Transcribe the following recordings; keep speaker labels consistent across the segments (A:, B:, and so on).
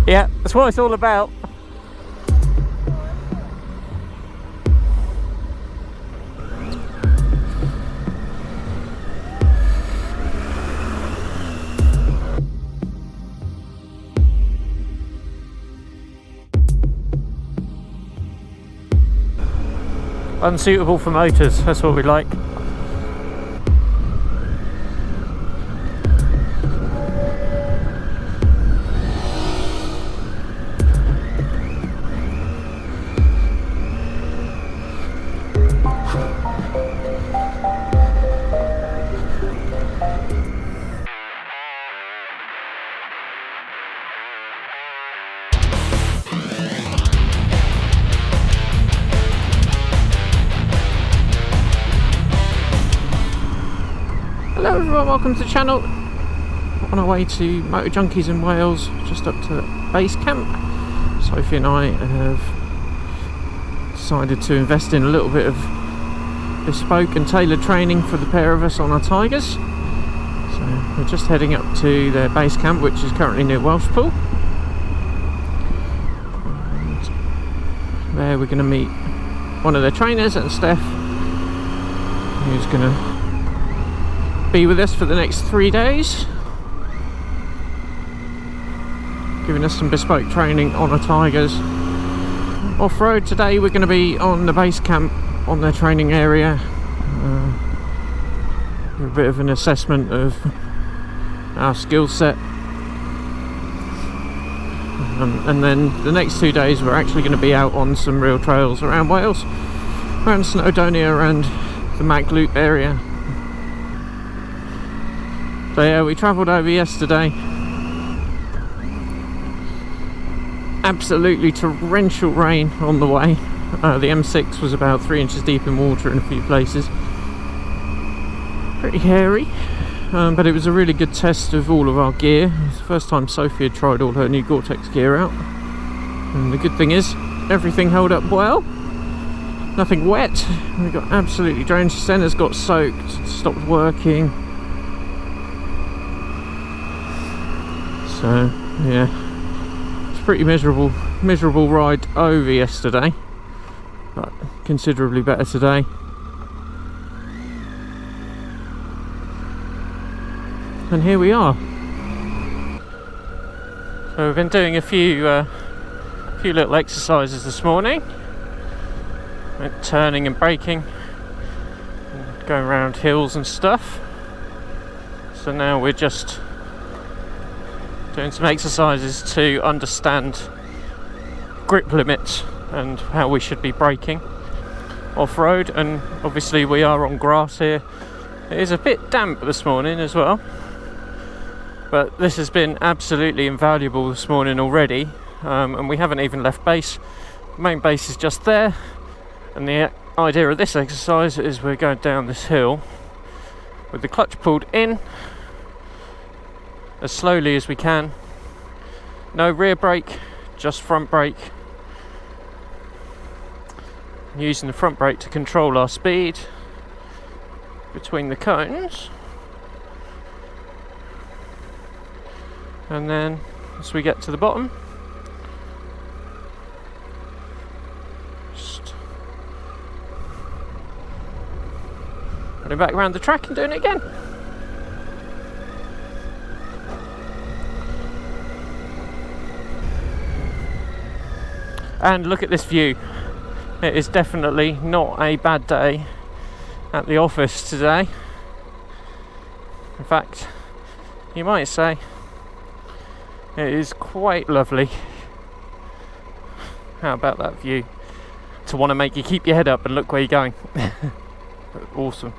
A: Yeah, that's what it's all about. Unsuitable for motors, that's what we like. Hello everyone, welcome to the channel. On our way to Moto Junkies in Wales, just up to base camp. Sophie and I have decided to invest in a little bit of bespoke and tailored training for the pair of us on our Tigers. So we're just heading up to their base camp, which is currently near Welshpool. And there we're going to meet one of their trainers, and Steph, who's going to be with us for the next 3 days, giving us some bespoke training on our Tigers. Off-road today, we're going to be on the base camp on their training area, a bit of an assessment of our skill set, and then the next 2 days we're actually going to be out on some real trails around Wales, around Snowdonia and the Mac Loop area. So yeah, we travelled over yesterday. Absolutely torrential rain on the way. The M6 was about 3 inches deep in water in a few places. Pretty hairy, but it was a really good test of all of our gear. It's the first time Sophie had tried all her new Goretex gear out. And the good thing is, everything held up well. Nothing wet. We got absolutely drenched. Sena's got soaked, stopped working. So yeah, it's a pretty miserable ride over yesterday, but considerably better today. And here we are. So we've been doing a few little exercises this morning, like turning and braking, and going around hills and stuff. So now we're just doing some exercises to understand grip limits and how we should be braking off-road. And obviously we are on grass here. It is a bit damp this morning as well, but this has been absolutely invaluable this morning already, and we haven't even left base. The main base is just there, and the idea of this exercise is we're going down this hill with the clutch pulled in as slowly as we can. No rear brake, just front brake. Using the front brake to control our speed between the cones. And then as we get to the bottom, just running back around the track and doing it again. And look at this view. It is definitely not a bad day at the office today. In fact, you might say it is quite lovely. How about that view? To want to make you keep your head up and look where you're going. Awesome.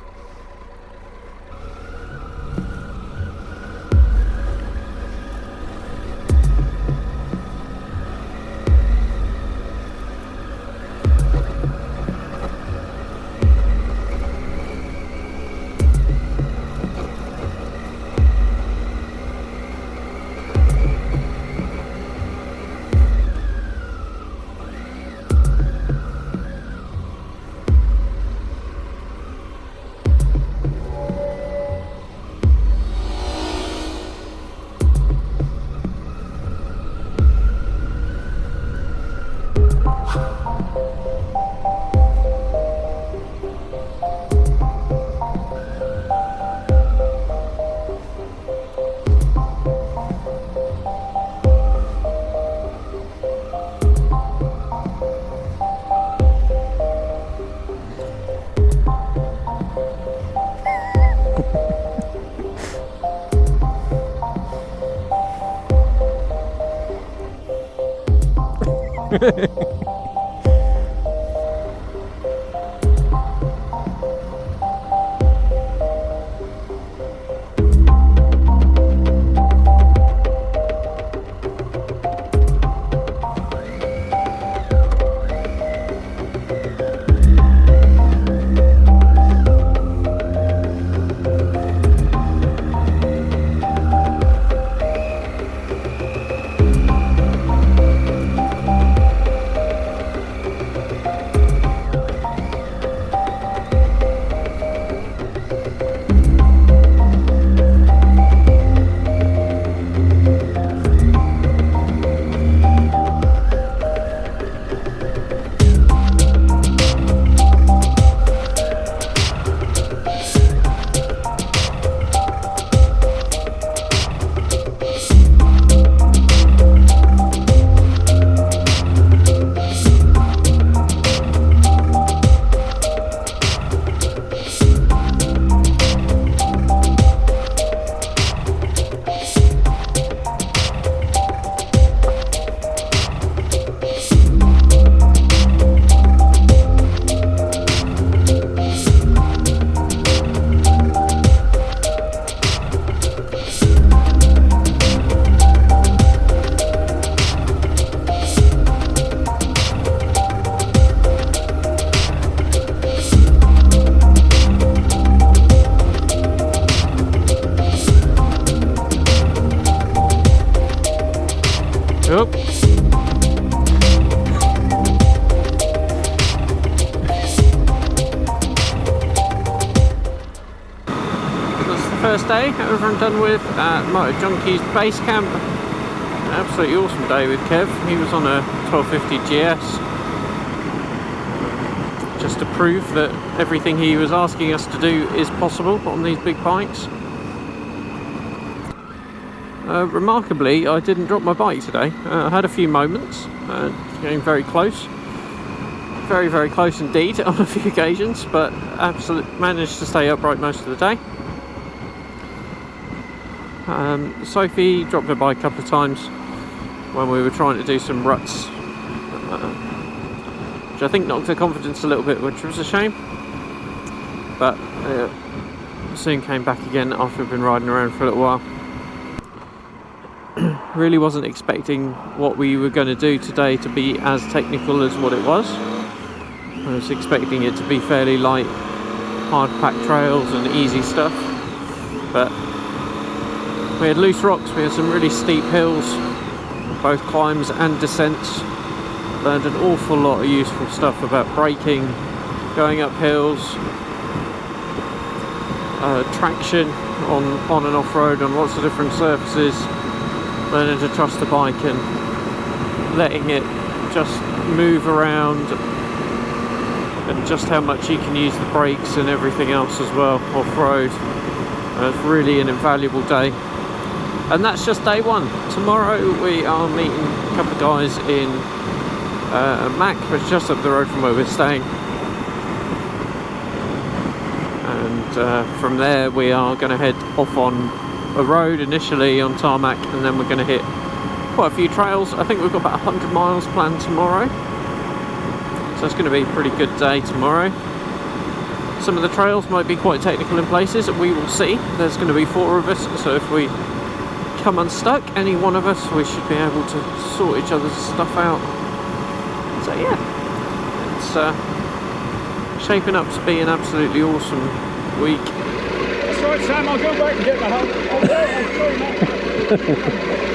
A: Oop. First day over and done with at Moto Junkies base camp. An absolutely awesome day with Kev. He was on a 1250 GS just to prove that everything he was asking us to do is possible on these big bikes. Remarkably, I didn't drop my bike today. I had a few moments, getting very close. Very, very close indeed on a few occasions, but absolutely managed to stay upright most of the day. Sophie dropped her bike a couple of times when we were trying to do some ruts, which I think knocked her confidence a little bit, which was a shame. But soon came back again after we've been riding around for a little while. Really wasn't expecting what we were going to do today to be as technical as what it was. I was expecting it to be fairly light, hard packed trails and easy stuff, but we had loose rocks, we had some really steep hills, both climbs and descents. Learned an awful lot of useful stuff about braking, going up hills, traction on and off-road on lots of different surfaces, learning to trust the bike and letting it just move around, and just how much you can use the brakes and everything else as well off-road. It's really an invaluable day. And that's just day one. Tomorrow we are meeting a couple of guys in Mac, which is just up the road from where we're staying. And from there we are going to head off on a road initially on tarmac, and then we're going to hit quite a few trails. I think we've got about 100 miles planned tomorrow. So it's going to be a pretty good day tomorrow. Some of the trails might be quite technical in places, we will see. There's going to be 4 of us, so if we come unstuck, any one of us, we should be able to sort each other's stuff out. So yeah, it's shaping up to be an absolutely awesome week.
B: That's right, Sam, I'll go back and get the hub. Oh, sorry, mate.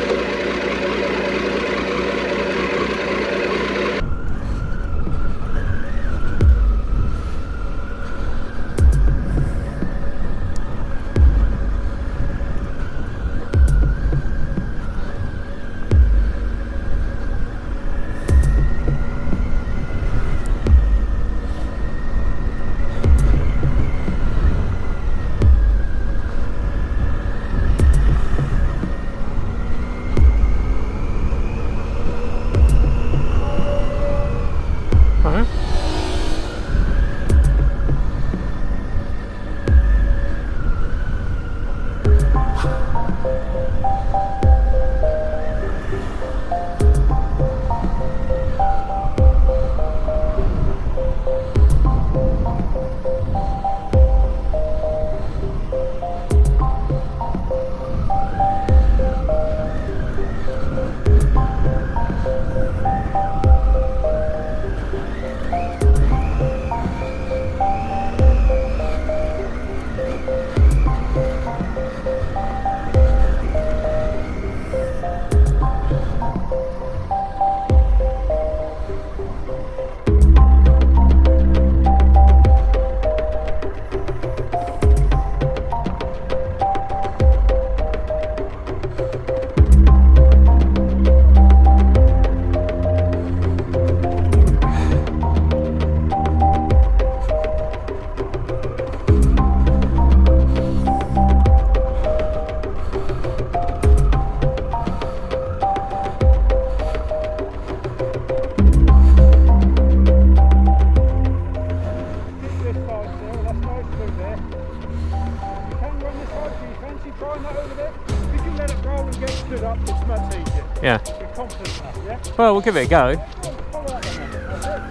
B: stood up, it's much easier.
A: Yeah.
B: You're confident enough, yeah?
A: Well, we'll give it a go.
B: Follow that one then. That's it.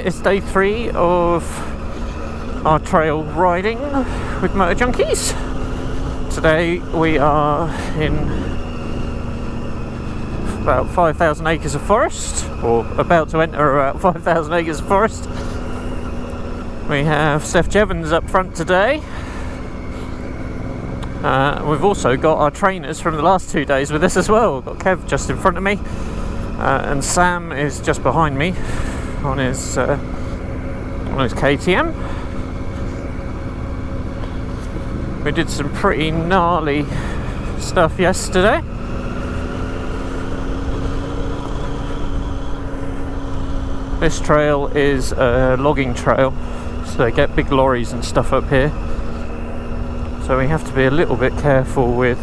A: It's day 3 of our trail riding with Moto Junkies. Today we are in about 5,000 acres of forest, or about to enter about 5,000 acres of forest. We have Steph Jevons up front today. We've also got our trainers from the last 2 days with us as well. We've got Kev just in front of me, and Sam is just behind me on his KTM. We did some pretty gnarly stuff yesterday. This trail is a logging trail, so they get big lorries and stuff up here. So we have to be a little bit careful with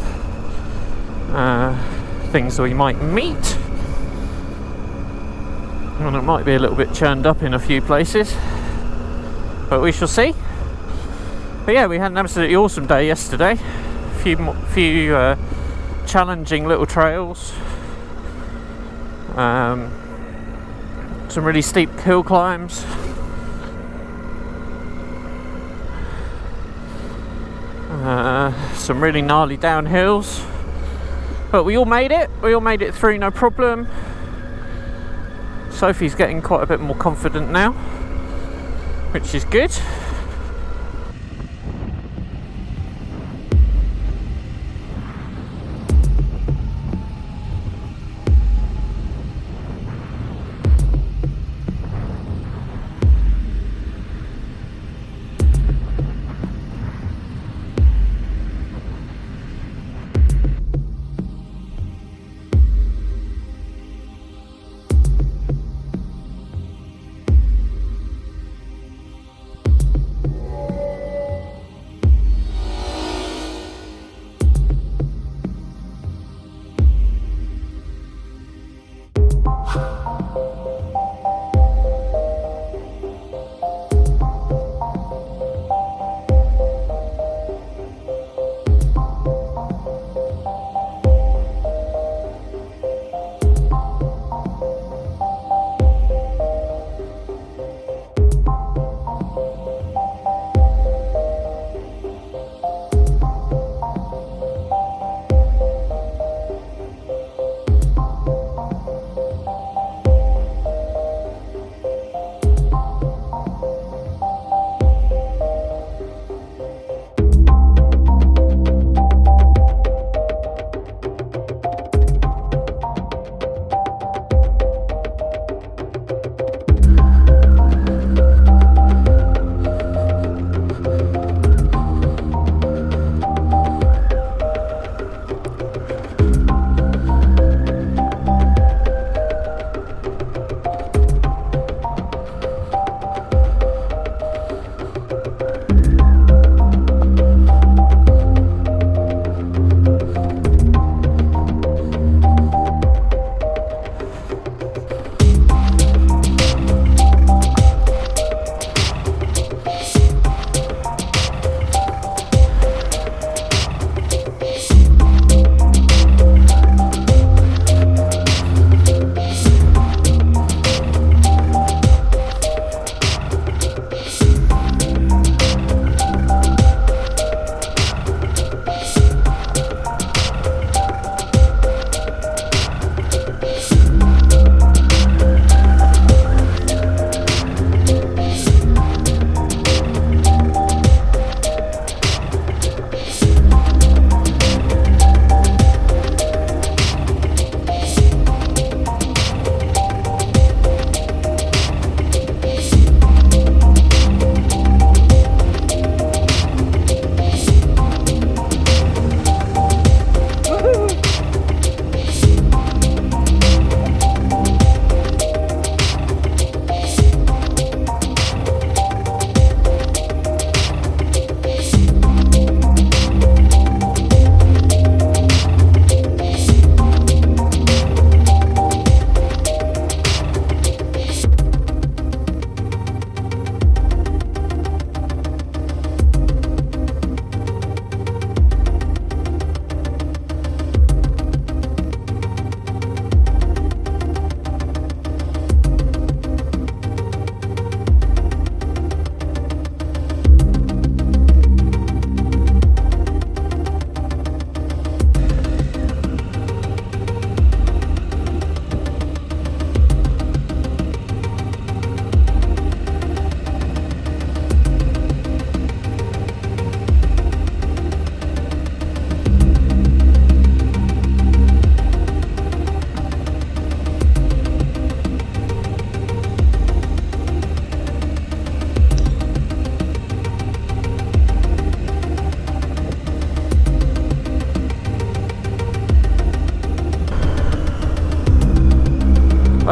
A: things that we might meet. And it might be a little bit churned up in a few places, but we shall see. But yeah, we had an absolutely awesome day yesterday. A few challenging little trails, some really steep hill climbs, some really gnarly downhills, but we all made it. We all made it through, no problem. Sophie's getting quite a bit more confident now, which is good.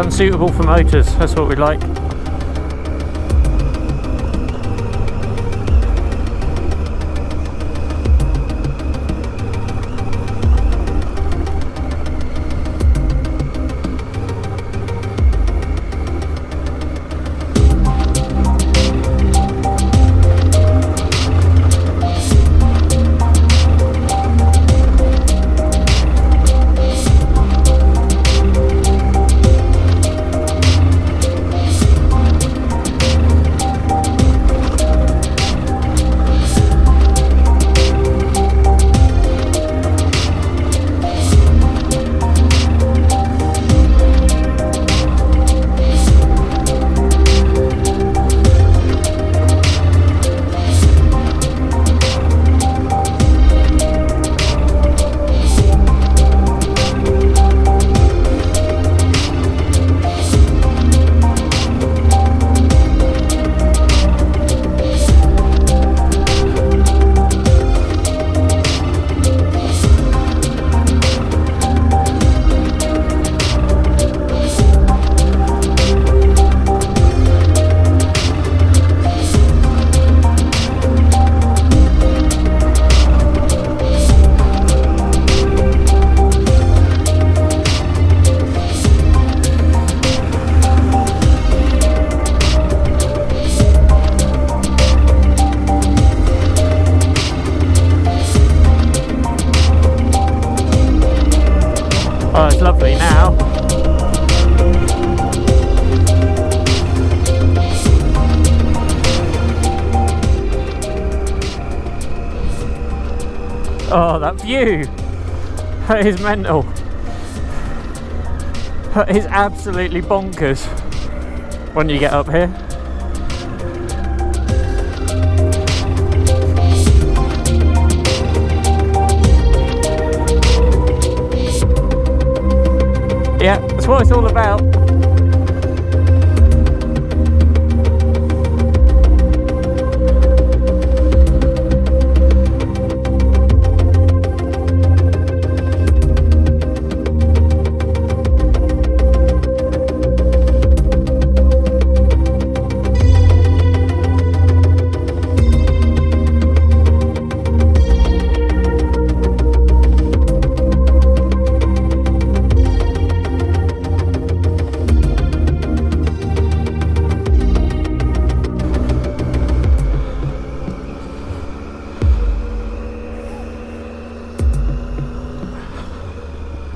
A: unsuitable for motors. That's what we like. Oh, it's lovely now. Oh, that view! That is mental. That is absolutely bonkers when you get up here. Yeah, that's what it's all about.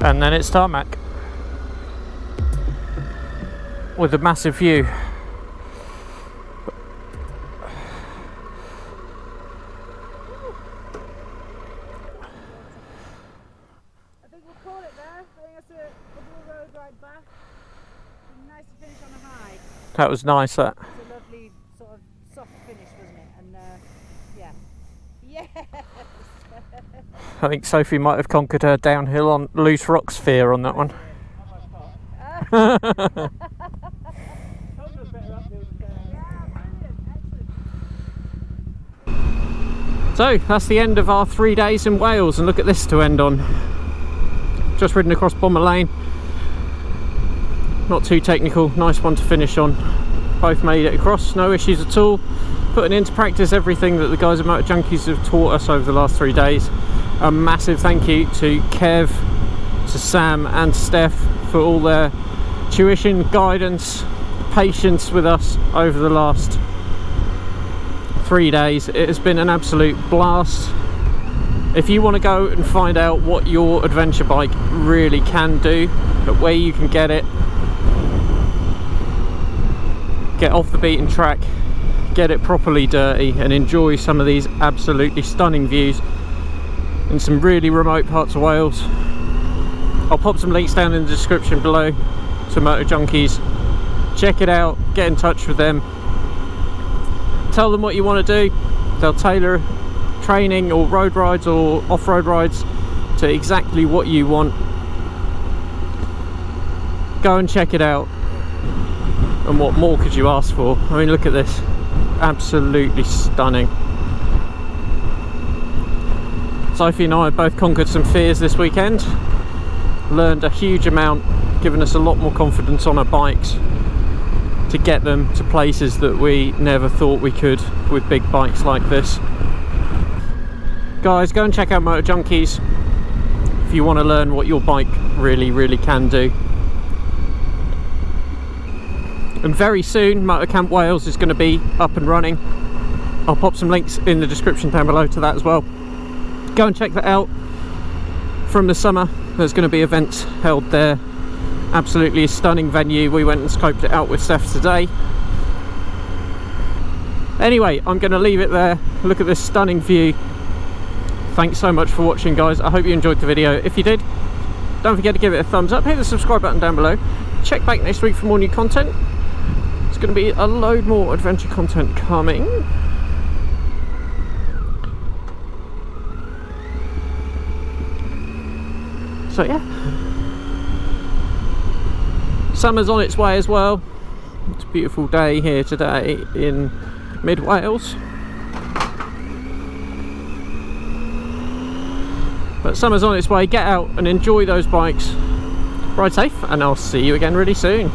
A: And then it's tarmac with a massive view.
C: I think we'll call it there. I think that's a double road ride back. Nice to finish on a high.
A: That was nice, that.
C: It's a lovely sort of soft finish, wasn't it? And yeah. Yes!
A: I think Sophie might have conquered her downhill on loose rocks fear on that one. So that's the end of our 3 days in Wales, and look at this to end on. Just ridden across Bomber Lane. Not too technical, nice one to finish on. Both made it across, no issues at all. Putting into practice everything that the guys at Moto Junkies have taught us over the last 3 days. A massive thank you to Kev, to Sam and Steph for all their tuition, guidance, patience with us over the last 3 days. It has been an absolute blast. If you want to go and find out what your adventure bike really can do, where you can get it, get off the beaten track, get it properly dirty and enjoy some of these absolutely stunning views in some really remote parts of Wales, I'll pop some links down in the description below to Moto Junkies. Check it out, get in touch with them, tell them what you want to do. They'll tailor training or road rides or off-road rides to exactly what you want. Go and check it out, and what more could you ask for? I mean, look at this, absolutely stunning. Sophie and I have both conquered some fears this weekend, learned a huge amount given us a lot more confidence on our bikes to get them to places that we never thought we could with big bikes like this. Guys, go and check out Moto Junkies if you want to learn what your bike really can do. And very soon Motor Camp Wales is going to be up and running. I'll pop some links in the description down below to that as well. Go and check that out. From the summer there's going to be events held there. Absolutely a stunning venue. We went and scoped it out with Seth today. Anyway, I'm going to leave it there. Look at this stunning view. Thanks so much for watching, guys. I hope you enjoyed the video. If you did, don't forget to give it a thumbs up. Hit the subscribe button down below. Check back next week for more new content. There's going to be a load more adventure content coming. So yeah, summer's on its way as well. It's a beautiful day here today in mid Wales. But summer's on its way. Get out and enjoy those bikes. Ride safe, and I'll see you again really soon.